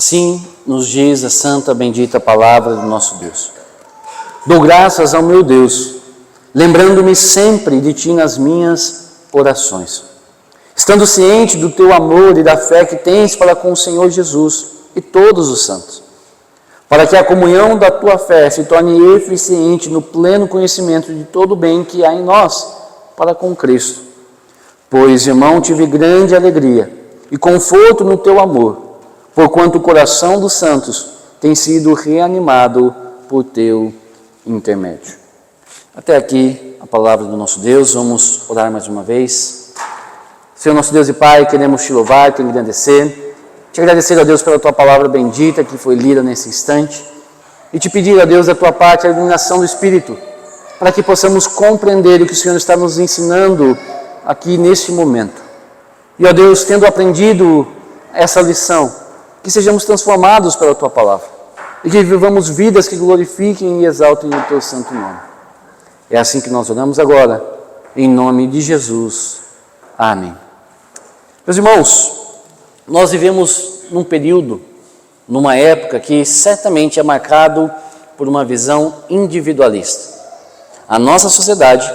Assim nos diz a santa, bendita palavra do nosso Deus. Dou graças ao meu Deus, lembrando-me sempre de ti nas minhas orações, estando ciente do teu amor e da fé que tens para com o Senhor Jesus e todos os santos, para que a comunhão da tua fé se torne eficiente no pleno conhecimento de todo o bem que há em nós, para com Cristo. Pois, irmão, tive grande alegria e conforto no teu amor, porquanto o coração dos santos tem sido reanimado por teu intermédio. Até aqui a palavra do nosso Deus. Vamos orar mais uma vez. Senhor nosso Deus e Pai, queremos te louvar, te agradecer a Deus pela tua palavra bendita que foi lida nesse instante, e te pedir a Deus da tua parte a iluminação do Espírito, para que possamos compreender o que o Senhor está nos ensinando aqui neste momento. E ó Deus, tendo aprendido essa lição, que sejamos transformados pela tua palavra e que vivamos vidas que glorifiquem e exaltem o teu santo nome. É assim que nós oramos agora, em nome de Jesus. Amém. Meus irmãos, nós vivemos num período, numa época que certamente é marcado por uma visão individualista. A nossa sociedade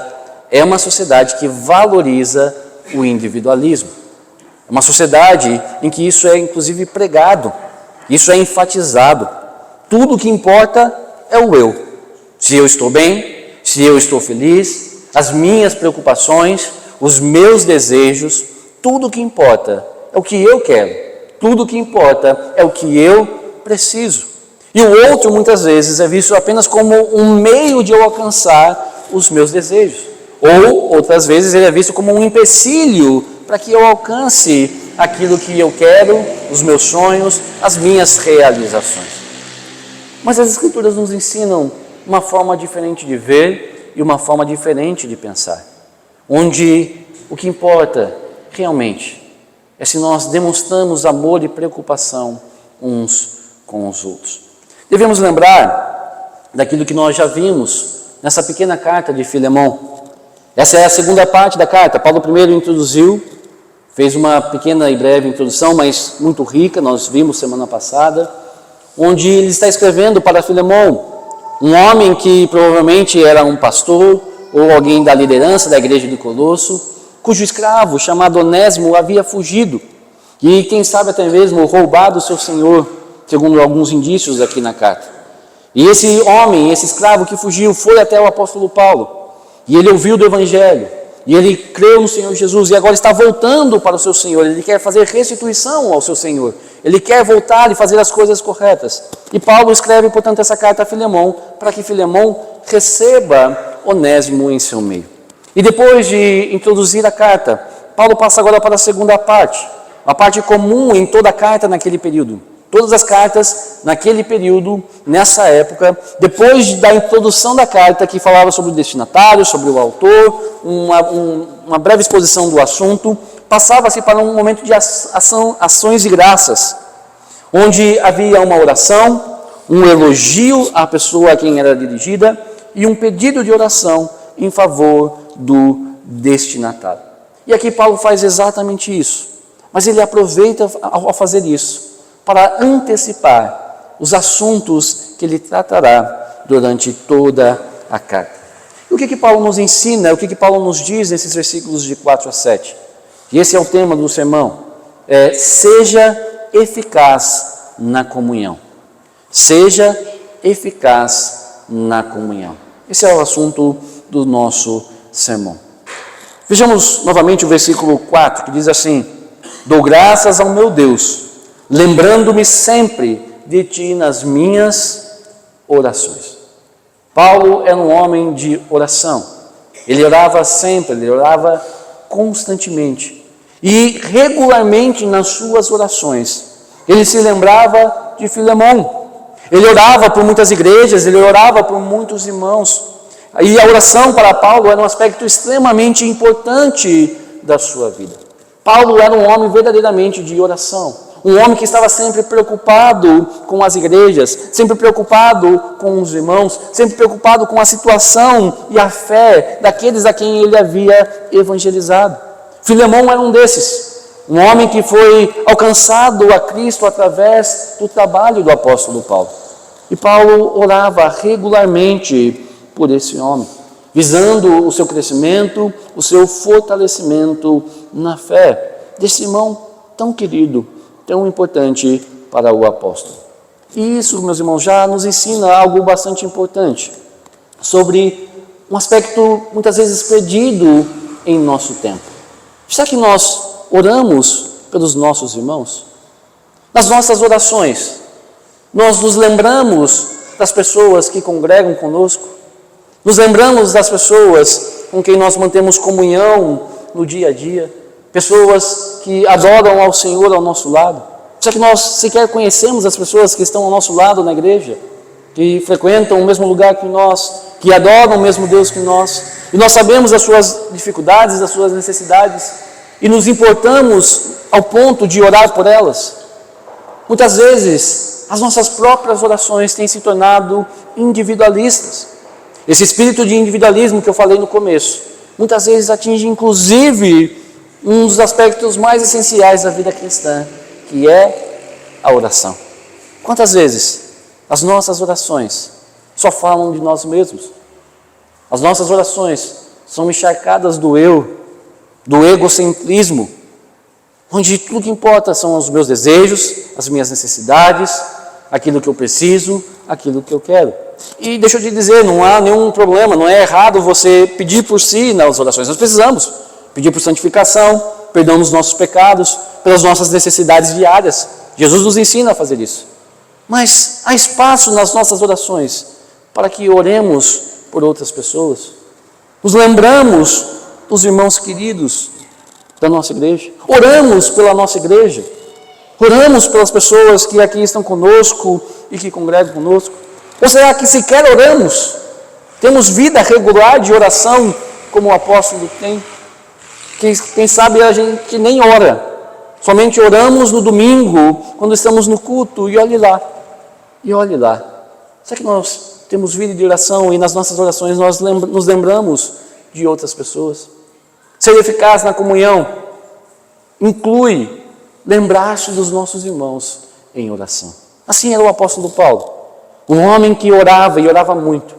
é uma sociedade que valoriza o individualismo. É uma sociedade em que isso é inclusive pregado, isso é enfatizado. Tudo o que importa é o eu. Se eu estou bem, se eu estou feliz, as minhas preocupações, os meus desejos, tudo o que importa é o que eu quero. Tudo o que importa é o que eu preciso. E o outro, muitas vezes, é visto apenas como um meio de eu alcançar os meus desejos. Ou, outras vezes, ele é visto como um empecilho para que eu alcance aquilo que eu quero, os meus sonhos, as minhas realizações. Mas as Escrituras nos ensinam uma forma diferente de ver e uma forma diferente de pensar, onde o que importa realmente é se nós demonstramos amor e preocupação uns com os outros. Devemos lembrar daquilo que nós já vimos nessa pequena carta de Filemão. Essa é a segunda parte da carta. Paulo primeiro introduziu, fez uma pequena e breve introdução, mas muito rica, nós vimos semana passada, onde ele está escrevendo para Filemão, um homem que provavelmente era um pastor ou alguém da liderança da igreja de Colosso, cujo escravo, chamado Onésimo, havia fugido e, quem sabe, até mesmo roubado o seu senhor, segundo alguns indícios aqui na carta. E esse homem, esse escravo que fugiu, foi até o apóstolo Paulo, e ele ouviu do Evangelho, e ele creu no Senhor Jesus, e agora está voltando para o seu Senhor. Ele quer fazer restituição ao seu Senhor, ele quer voltar e fazer as coisas corretas. E Paulo escreve, portanto, essa carta a Filemão, para que Filemão receba Onésimo em seu meio. E depois de introduzir a carta, Paulo passa agora para a segunda parte, a parte comum em toda a carta naquele período. Todas as cartas naquele período, nessa época, depois da introdução da carta, que falava sobre o destinatário, sobre o autor, uma breve exposição do assunto, passava-se para um momento de ações de graças, onde havia uma oração, um elogio à pessoa a quem era dirigida e um pedido de oração em favor do destinatário. E aqui Paulo faz exatamente isso, mas ele aproveita ao fazer isso para antecipar os assuntos que ele tratará durante toda a carta. E o que Paulo nos ensina, o que Paulo nos diz nesses versículos de 4 a 7? E esse é o tema do sermão, seja eficaz na comunhão. Seja eficaz na comunhão. Esse é o assunto do nosso sermão. Vejamos novamente o versículo 4, que diz assim: dou graças ao meu Deus, lembrando-me sempre de ti nas minhas orações. Paulo era um homem de oração. Ele orava sempre, ele orava constantemente. E regularmente nas suas orações, ele se lembrava de Filemão. Ele orava por muitas igrejas, ele orava por muitos irmãos. E a oração para Paulo era um aspecto extremamente importante da sua vida. Paulo era um homem verdadeiramente de oração. Um homem que estava sempre preocupado com as igrejas, sempre preocupado com os irmãos, sempre preocupado com a situação e a fé daqueles a quem ele havia evangelizado. Filemão era um desses. Um homem que foi alcançado a Cristo através do trabalho do apóstolo Paulo. E Paulo orava regularmente por esse homem, visando o seu crescimento, o seu fortalecimento na fé desse irmão tão querido, tão importante para o apóstolo. E isso, meus irmãos, já nos ensina algo bastante importante sobre um aspecto muitas vezes perdido em nosso tempo. Será que nós oramos pelos nossos irmãos? Nas nossas orações, nós nos lembramos das pessoas que congregam conosco? Nos lembramos das pessoas com quem nós mantemos comunhão no dia a dia? Pessoas que adoram ao Senhor ao nosso lado? Será que nós sequer conhecemos as pessoas que estão ao nosso lado na igreja? Que frequentam o mesmo lugar que nós, que adoram o mesmo Deus que nós? E nós sabemos das suas dificuldades, das suas necessidades, e nos importamos ao ponto de orar por elas? Muitas vezes, as nossas próprias orações têm se tornado individualistas. Esse espírito de individualismo que eu falei no começo, muitas vezes atinge inclusive um dos aspectos mais essenciais da vida cristã, que é a oração. Quantas vezes as nossas orações só falam de nós mesmos? As nossas orações são encharcadas do eu, do egocentrismo, onde tudo que importa são os meus desejos, as minhas necessidades, aquilo que eu preciso, aquilo que eu quero. E deixa eu te dizer, não há nenhum problema, não é errado você pedir por si nas orações. Nós precisamos pedir por santificação, perdão dos nossos pecados, pelas nossas necessidades diárias. Jesus nos ensina a fazer isso. Mas há espaço nas nossas orações para que oremos por outras pessoas. Nos lembramos dos irmãos queridos da nossa igreja. Oramos pela nossa igreja. Oramos pelas pessoas que aqui estão conosco e que congregam conosco. Ou será que sequer oramos? Temos vida regular de oração como o apóstolo tem? Quem sabe a gente nem ora. Somente oramos no domingo, quando estamos no culto, e olhe lá. E olhe lá. Será que nós temos vida de oração e nas nossas orações nós nos lembramos de outras pessoas? Ser eficaz na comunhão inclui lembrar-se dos nossos irmãos em oração. Assim era o apóstolo Paulo, um homem que orava e orava muito,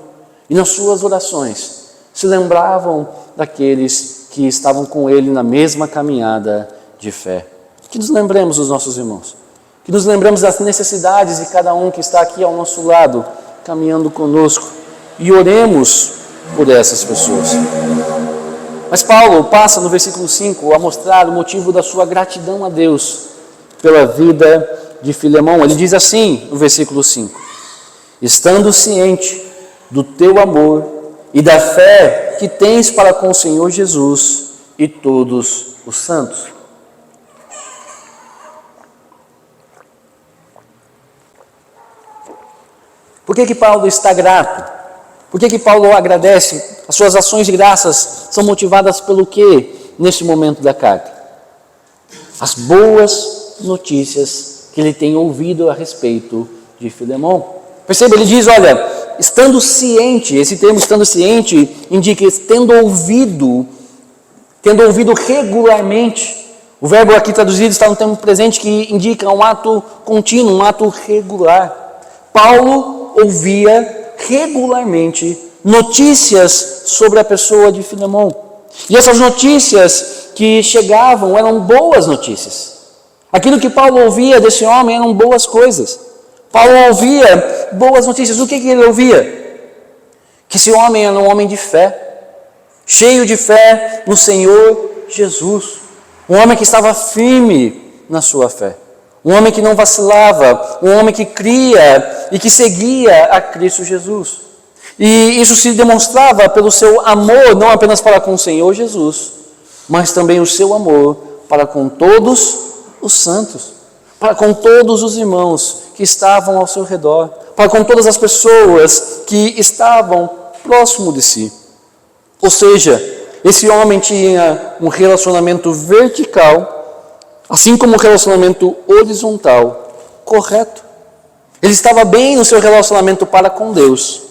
e nas suas orações se lembravam daqueles que estavam com ele na mesma caminhada de fé. Que nos lembremos dos nossos irmãos, que nos lembremos das necessidades de cada um que está aqui ao nosso lado, caminhando conosco, e oremos por essas pessoas. Mas Paulo passa no versículo 5 a mostrar o motivo da sua gratidão a Deus pela vida de Filemão. Ele diz assim no versículo 5: estando ciente do teu amor e da fé que tens para com o Senhor Jesus e todos os santos. Por que Paulo está grato? Por que Paulo agradece? As suas ações de graças são motivadas pelo quê neste momento da carta? As boas notícias que ele tem ouvido a respeito de Filemão. Perceba, ele diz, olha, estando ciente, esse termo estando ciente indica tendo ouvido regularmente. O verbo aqui traduzido está no tempo presente que indica um ato contínuo, um ato regular. Paulo ouvia regularmente notícias sobre a pessoa de Filemão. E essas notícias que chegavam eram boas notícias. Aquilo que Paulo ouvia desse homem eram boas coisas. Paulo ouvia boas notícias. O que ele ouvia? Que esse homem era um homem de fé, cheio de fé no Senhor Jesus. Um homem que estava firme na sua fé. Um homem que não vacilava, um homem que cria e que seguia a Cristo Jesus. E isso se demonstrava pelo seu amor, não apenas para com o Senhor Jesus, mas também o seu amor para com todos os santos, para com todos os irmãos que estavam ao seu redor, para com todas as pessoas que estavam próximo de si. Ou seja, esse homem tinha um relacionamento vertical, assim como um relacionamento horizontal, correto. Ele estava bem no seu relacionamento para com Deus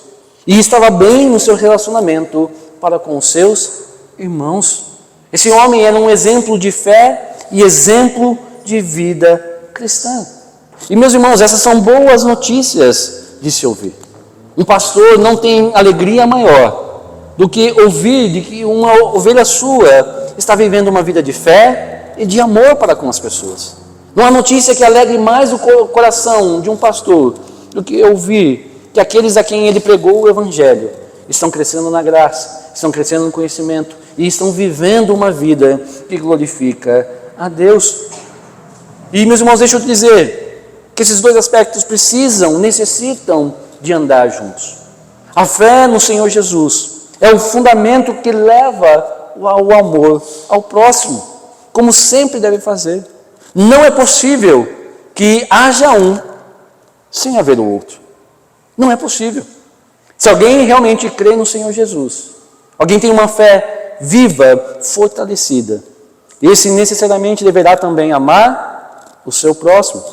e estava bem no seu relacionamento para com os seus irmãos. Esse homem era um exemplo de fé e exemplo de vida cristã. E meus irmãos, essas são boas notícias de se ouvir. Um pastor não tem alegria maior do que ouvir de que uma ovelha sua está vivendo uma vida de fé e de amor para com as pessoas. Não há notícia que alegre mais o coração de um pastor do que ouvir que aqueles a quem ele pregou o Evangelho estão crescendo na graça, estão crescendo no conhecimento e estão vivendo uma vida que glorifica a Deus. E, meus irmãos, deixa eu te dizer que esses dois aspectos necessitam de andar juntos. A fé no Senhor Jesus é o fundamento que leva ao amor ao próximo, como sempre deve fazer. Não é possível que haja um sem haver o outro. Não é possível. Se alguém realmente crê no Senhor Jesus, alguém tem uma fé viva, fortalecida, esse necessariamente deverá também amar o seu próximo.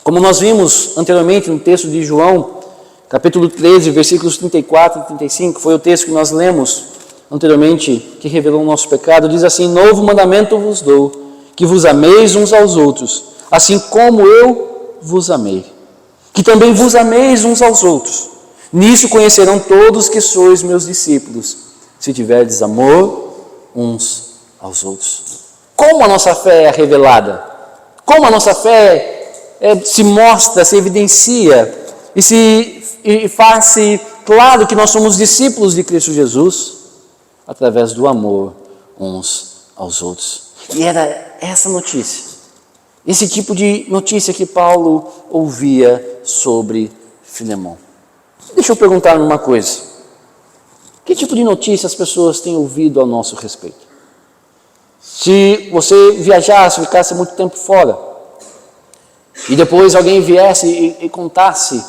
Como nós vimos anteriormente no texto de João, capítulo 13, versículos 34 e 35, foi o texto que nós lemos anteriormente, que revelou o nosso pecado, diz assim: novo mandamento vos dou, que vos ameis uns aos outros, assim como eu vos amei. Que também vos ameis uns aos outros. Nisso conhecerão todos que sois meus discípulos, se tiverdes amor uns aos outros. Como a nossa fé é revelada? Como a nossa fé se mostra, se evidencia e faz-se claro que nós somos discípulos de Cristo Jesus? Através do amor uns aos outros. E era essa notícia, esse tipo de notícia que Paulo ouvia sobre Filemão. Deixa eu perguntar uma coisa: que tipo de notícia as pessoas têm ouvido a nosso respeito? Se você viajasse, ficasse muito tempo fora, e depois alguém viesse e contasse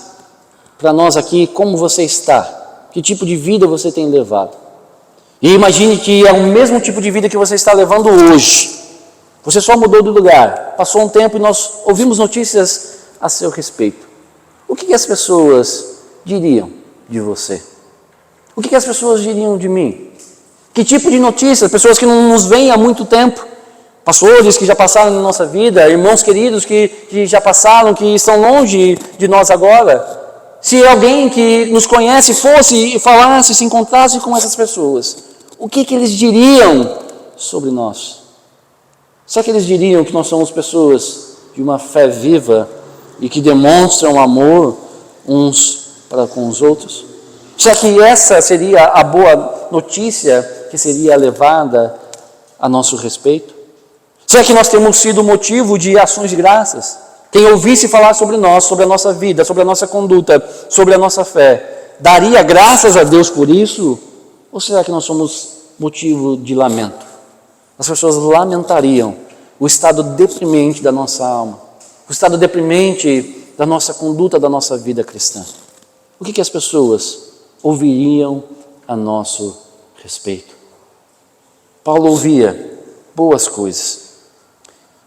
para nós aqui como você está, que tipo de vida você tem levado, e imagine que é o mesmo tipo de vida que você está levando hoje, você só mudou de lugar, passou um tempo e nós ouvimos notícias a seu respeito, o que as pessoas diriam de você? O que as pessoas diriam de mim? Que tipo de notícias? Pessoas que não nos veem há muito tempo, pastores que já passaram na nossa vida, irmãos queridos que já passaram, que estão longe de nós agora. Se alguém que nos conhece fosse e falasse, se encontrasse com essas pessoas, o que eles diriam sobre nós? Será que eles diriam que nós somos pessoas de uma fé viva e que demonstram amor uns para com os outros? Será que essa seria a boa notícia que seria levada a nosso respeito? Será que nós temos sido motivo de ações de graças? Quem ouvisse falar sobre nós, sobre a nossa vida, sobre a nossa conduta, sobre a nossa fé, daria graças a Deus por isso? Ou será que nós somos motivo de lamento? As pessoas lamentariam o estado deprimente da nossa alma, o estado deprimente da nossa conduta, da nossa vida cristã. O que as pessoas ouviriam a nosso respeito? Paulo ouvia boas coisas.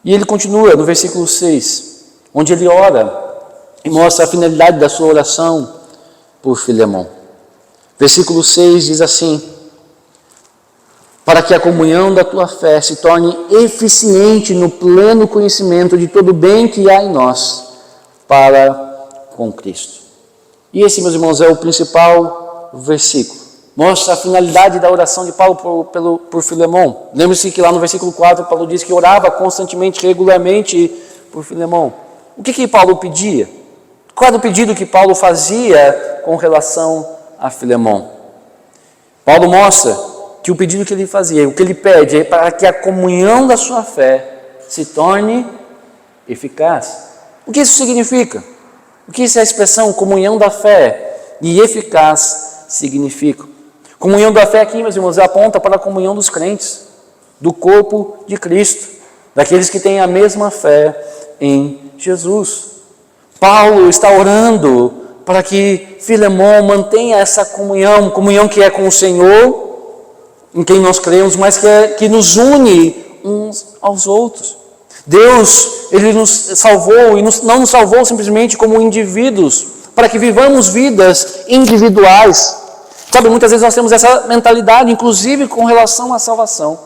E ele continua no versículo 6, onde ele ora e mostra a finalidade da sua oração por Filemão. Versículo 6 diz assim: para que a comunhão da tua fé se torne eficiente no pleno conhecimento de todo o bem que há em nós, para com Cristo. E esse, meus irmãos, é o principal versículo. Mostra a finalidade da oração de Paulo por Filemão. Lembre-se que lá no versículo 4, Paulo diz que orava constantemente, regularmente por Filemão. O que Paulo pedia? Qual era o pedido que Paulo fazia com relação a Filemão? Paulo mostra que o pedido que ele fazia, o que ele pede é para que a comunhão da sua fé se torne eficaz. O que isso significa? O que essa expressão comunhão da fé e eficaz significa? Comunhão da fé aqui, meus irmãos, aponta para a comunhão dos crentes, do corpo de Cristo, daqueles que têm a mesma fé em Jesus. Paulo está orando para que Filemão mantenha essa comunhão que é com o Senhor, em quem nós cremos, mas que nos une uns aos outros. Deus, Ele nos salvou e não nos salvou simplesmente como indivíduos, para que vivamos vidas individuais. Sabe, muitas vezes nós temos essa mentalidade, inclusive com relação à salvação.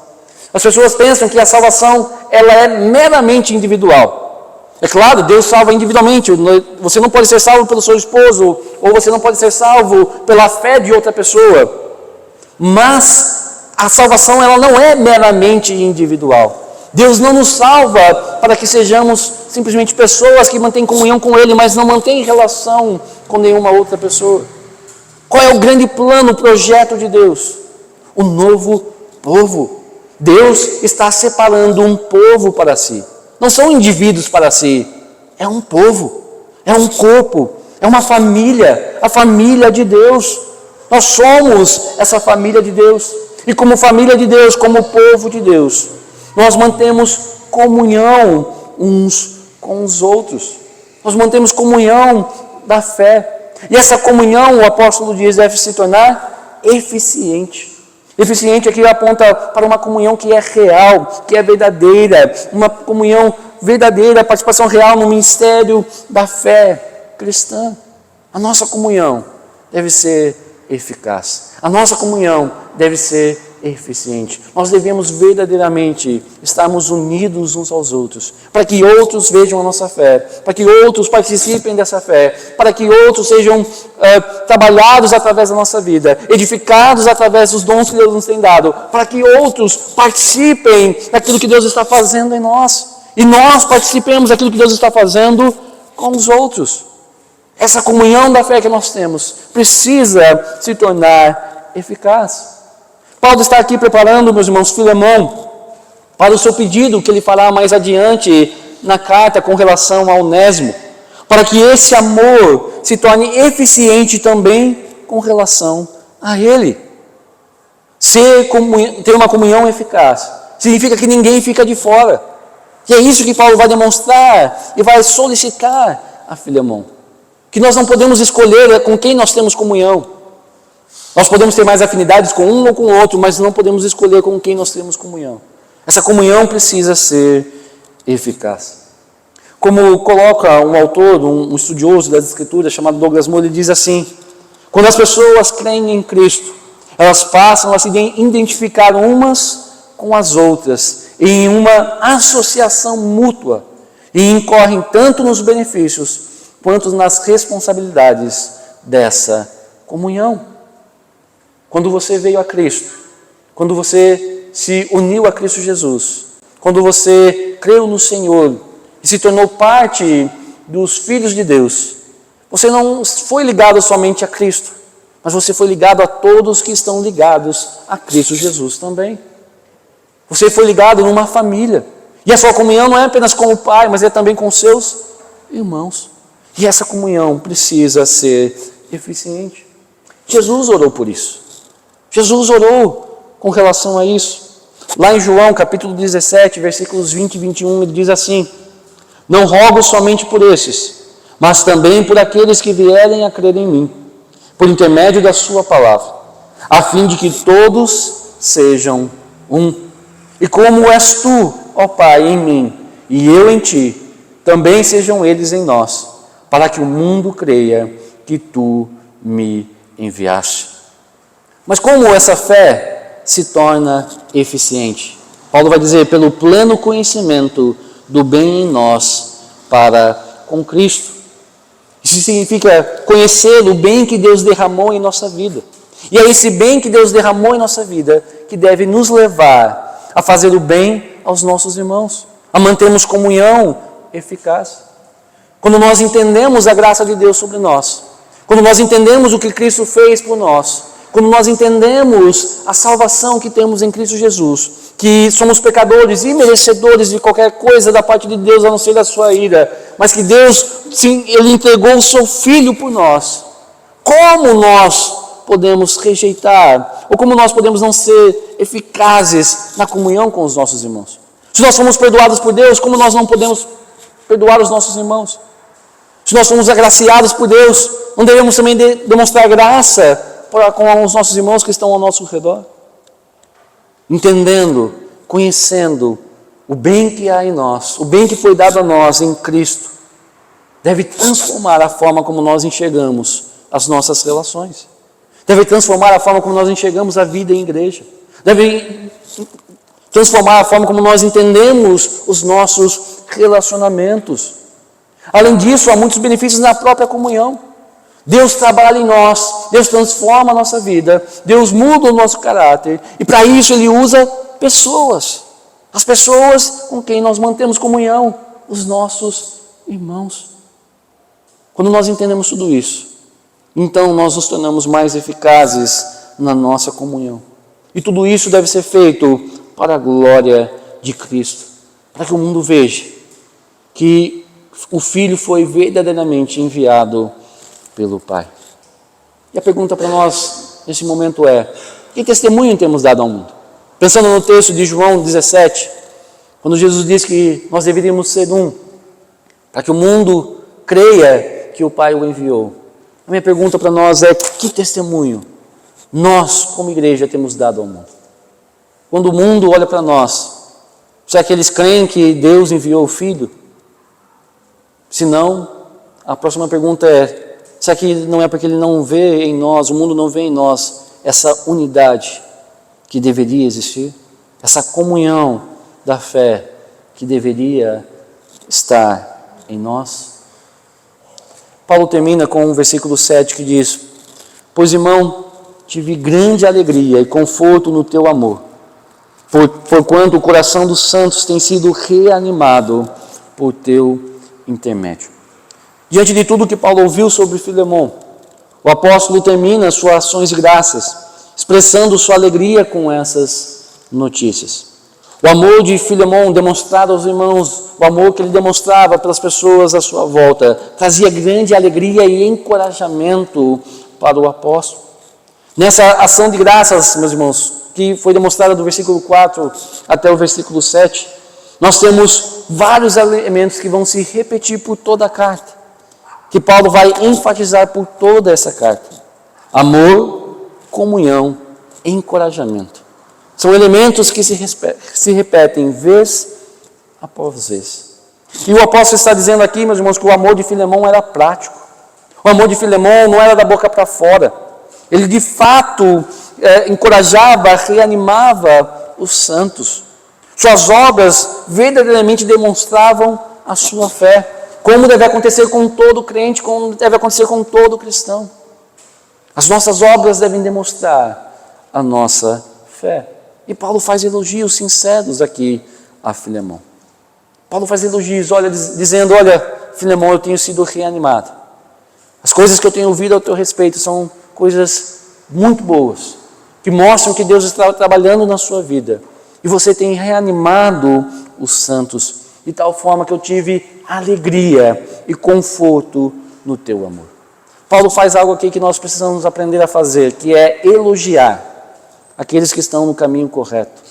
As pessoas pensam que a salvação ela é meramente individual. É claro, Deus salva individualmente. Você não pode ser salvo pelo seu esposo, ou você não pode ser salvo pela fé de outra pessoa. Mas a salvação ela não é meramente individual. Deus não nos salva para que sejamos simplesmente pessoas que mantêm comunhão com Ele, mas não mantêm relação com nenhuma outra pessoa. Qual é o grande plano, o projeto de Deus? O novo povo. Deus está separando um povo para si. Não são indivíduos para si. É um povo, é um corpo, é uma família, a família de Deus. Nós somos essa família de Deus. E como família de Deus, como povo de Deus, nós mantemos comunhão uns com os outros. Nós mantemos comunhão da fé. E essa comunhão, o apóstolo diz, deve se tornar eficiente. Eficiente aqui aponta para uma comunhão que é real, que é verdadeira, uma comunhão verdadeira, participação real no ministério da fé cristã. A nossa comunhão deve ser eficaz. A nossa comunhão deve ser eficiente. Nós devemos verdadeiramente estarmos unidos uns aos outros, para que outros vejam a nossa fé, para que outros participem dessa fé, para que outros sejam trabalhados através da nossa vida, edificados através dos dons que Deus nos tem dado, para que outros participem daquilo que Deus está fazendo em nós, e nós participemos daquilo que Deus está fazendo com os outros. Essa comunhão da fé que nós temos precisa se tornar eficaz. Paulo está aqui preparando, meus irmãos, Filemão, para o seu pedido que ele fará mais adiante na carta com relação a Onésimo, para que esse amor se torne eficiente também com relação a ele. Ter uma comunhão eficaz significa que ninguém fica de fora. E é isso que Paulo vai demonstrar e vai solicitar a Filemão. Que nós não podemos escolher com quem nós temos comunhão. Nós podemos ter mais afinidades com um ou com o outro, mas não podemos escolher com quem nós temos comunhão. Essa comunhão precisa ser eficaz. Como coloca um autor, um estudioso das Escrituras, chamado Douglas Moore, ele diz assim: quando as pessoas creem em Cristo, elas passam a se identificar umas com as outras, em uma associação mútua, e incorrem tanto nos benefícios, quanto nas responsabilidades dessa comunhão. Quando você veio a Cristo, quando você se uniu a Cristo Jesus, quando você creu no Senhor e se tornou parte dos filhos de Deus, você não foi ligado somente a Cristo, mas você foi ligado a todos que estão ligados a Cristo Jesus também. Você foi ligado numa família. E a sua comunhão não é apenas com o Pai, mas é também com seus irmãos. E essa comunhão precisa ser eficiente. Jesus orou por isso. Jesus orou com relação a isso. Lá em João, capítulo 17, versículos 20 e 21, ele diz assim: não rogo somente por esses, mas também por aqueles que vierem a crer em mim, por intermédio da sua palavra, a fim de que todos sejam um. E como és tu, ó Pai, em mim, e eu em ti, também sejam eles em nós, para que o mundo creia que tu me enviaste. Mas como essa fé se torna eficiente? Paulo vai dizer, pelo pleno conhecimento do bem em nós para com Cristo. Isso significa conhecer o bem que Deus derramou em nossa vida. E é esse bem que Deus derramou em nossa vida que deve nos levar a fazer o bem aos nossos irmãos, a mantermos comunhão eficaz. Quando nós entendemos a graça de Deus sobre nós, quando nós entendemos o que Cristo fez por nós, quando nós entendemos a salvação que temos em Cristo Jesus, que somos pecadores e merecedores de qualquer coisa da parte de Deus, a não ser da sua ira, mas que Deus, sim, Ele entregou o seu Filho por nós. Como nós podemos rejeitar, ou como nós podemos não ser eficazes na comunhão com os nossos irmãos? Se nós somos perdoados por Deus, como nós não podemos perdoar os nossos irmãos? Se nós somos agraciados por Deus, não devemos também demonstrar graça com os nossos irmãos que estão ao nosso redor? Entendendo, conhecendo o bem que há em nós, o bem que foi dado a nós em Cristo, deve transformar a forma como nós enxergamos as nossas relações. Deve transformar a forma como nós enxergamos a vida em igreja. Deve transformar a forma como nós entendemos os nossos relacionamentos. Além disso, há muitos benefícios na própria comunhão. Deus trabalha em nós, Deus transforma a nossa vida, Deus muda o nosso caráter, e para isso Ele usa pessoas, as pessoas com quem nós mantemos comunhão, os nossos irmãos. Quando nós entendemos tudo isso, então nós nos tornamos mais eficazes na nossa comunhão. E tudo isso deve ser feito para a glória de Cristo, para que o mundo veja que o Filho foi verdadeiramente enviado pelo Pai. E a pergunta para nós nesse momento é: que testemunho temos dado ao mundo? Pensando no texto de João 17, quando Jesus diz que nós deveríamos ser para que o mundo creia que o Pai o enviou. A minha pergunta para nós é: que testemunho nós, como igreja, temos dado ao mundo? Quando o mundo olha para nós, será que eles creem que Deus enviou o Filho? Se não, a próxima pergunta é: será que não é porque Ele não vê em nós, o mundo não vê em nós, essa unidade que deveria existir? Essa comunhão da fé que deveria estar em nós? Paulo termina com o versículo 7 que diz: pois, irmão, tive grande alegria e conforto no teu amor, porquanto o coração dos santos tem sido reanimado por teu intermédio. Diante de tudo que Paulo ouviu sobre Filemão, o apóstolo termina suas ações de graças, expressando sua alegria com essas notícias. O amor de Filemão demonstrado aos irmãos, o amor que ele demonstrava pelas pessoas à sua volta, trazia grande alegria e encorajamento para o apóstolo. Nessa ação de graças, meus irmãos, que foi demonstrada do versículo 4 até o versículo 7, nós temos vários elementos que vão se repetir por toda a carta, que Paulo vai enfatizar por toda essa carta: amor, comunhão, encorajamento. São elementos que se repetem vez após vez. E o apóstolo está dizendo aqui, meus irmãos, que o amor de Filemão era prático. O amor de Filemão não era da boca para fora. Ele de fato encorajava, reanimava os santos. Suas obras verdadeiramente demonstravam a sua fé, como deve acontecer com todo crente, como deve acontecer com todo cristão. As nossas obras devem demonstrar a nossa fé. E Paulo faz elogios sinceros aqui a Filemão. Paulo faz elogios, dizendo: olha, Filemão, eu tenho sido reanimado. As coisas que eu tenho ouvido ao teu respeito são coisas muito boas, que mostram que Deus está trabalhando na sua vida. E você tem reanimado os santos, de tal forma que eu tive alegria e conforto no teu amor. Paulo faz algo aqui que nós precisamos aprender a fazer, que é elogiar aqueles que estão no caminho correto.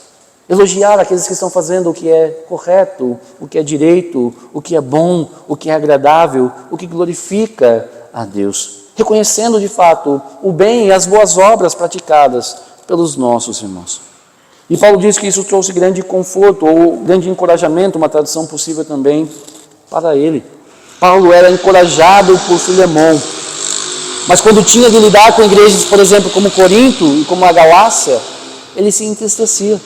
Elogiar aqueles que estão fazendo o que é correto, o que é direito, o que é bom, o que é agradável, o que glorifica a Deus. Reconhecendo de fato o bem e as boas obras praticadas pelos nossos irmãos. E Paulo diz que isso trouxe grande conforto, ou grande encorajamento, uma tradução possível também, para ele. Paulo era encorajado por Filemão, mas quando tinha de lidar com igrejas, por exemplo, como Corinto e como a Galácia, ele se entristecia.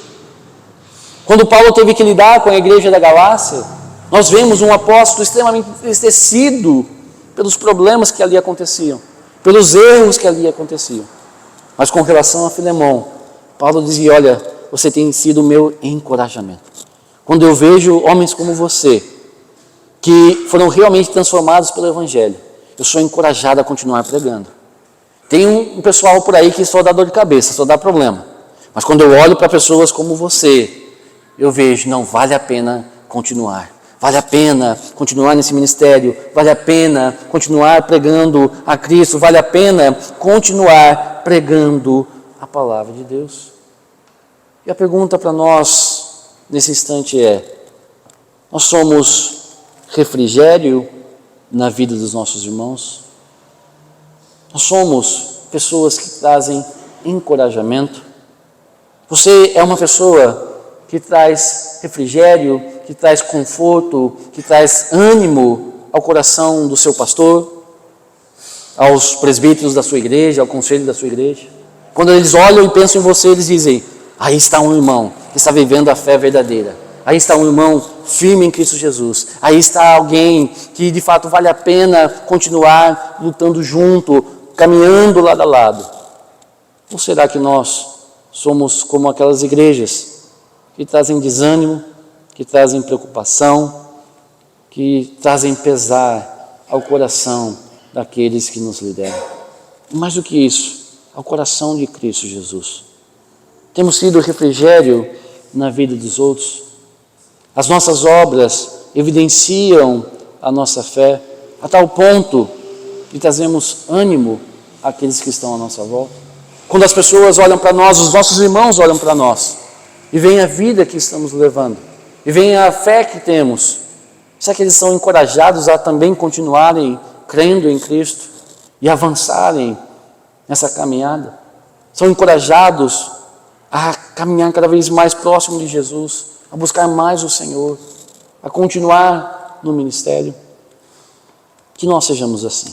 Quando Paulo teve que lidar com a igreja da Galácia, nós vemos um apóstolo extremamente entristecido pelos problemas que ali aconteciam, pelos erros que ali aconteciam. Mas com relação a Filemão, Paulo dizia: olha, você tem sido o meu encorajamento. Quando eu vejo homens como você, que foram realmente transformados pelo Evangelho, eu sou encorajado a continuar pregando. Tem um pessoal por aí que só dá dor de cabeça, só dá problema. Mas quando eu olho para pessoas como você, eu vejo: não, vale a pena continuar. Vale a pena continuar nesse ministério, vale a pena continuar pregando a Cristo, vale a pena continuar pregando a palavra de Deus. E a pergunta para nós nesse instante é: nós somos refrigério na vida dos nossos irmãos? Nós somos pessoas que trazem encorajamento? Você é uma pessoa que traz refrigério, que traz conforto, que traz ânimo ao coração do seu pastor, aos presbíteros da sua igreja, ao conselho da sua igreja? Quando eles olham e pensam em você, eles dizem: aí está um irmão que está vivendo a fé verdadeira. Aí está um irmão firme em Cristo Jesus. Aí está alguém que de fato vale a pena continuar lutando junto, caminhando lado a lado. Ou será que nós somos como aquelas igrejas que trazem desânimo, que trazem preocupação, que trazem pesar ao coração daqueles que nos lideram? E mais do que isso, ao coração de Cristo Jesus. Temos sido refrigério na vida dos outros. As nossas obras evidenciam a nossa fé a tal ponto que trazemos ânimo àqueles que estão à nossa volta. Quando as pessoas olham para nós, os nossos irmãos olham para nós e veem a vida que estamos levando e veem a fé que temos, será que eles são encorajados a também continuarem crendo em Cristo e avançarem nessa caminhada? São encorajados a caminhar cada vez mais próximo de Jesus, a buscar mais o Senhor, a continuar no ministério? Que nós sejamos assim.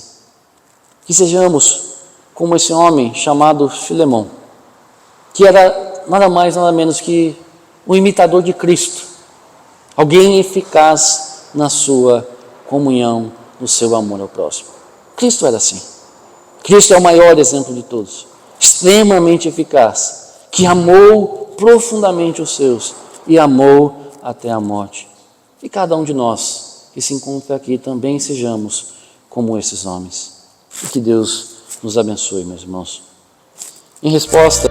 Que sejamos como esse homem chamado Filemão, que era nada mais, nada menos que um imitador de Cristo, alguém eficaz na sua comunhão, no seu amor ao próximo. Cristo era assim. Cristo é o maior exemplo de todos, extremamente eficaz, que amou profundamente os seus e amou até a morte. E cada um de nós que se encontra aqui também sejamos como esses homens. E que Deus nos abençoe, meus irmãos. Em resposta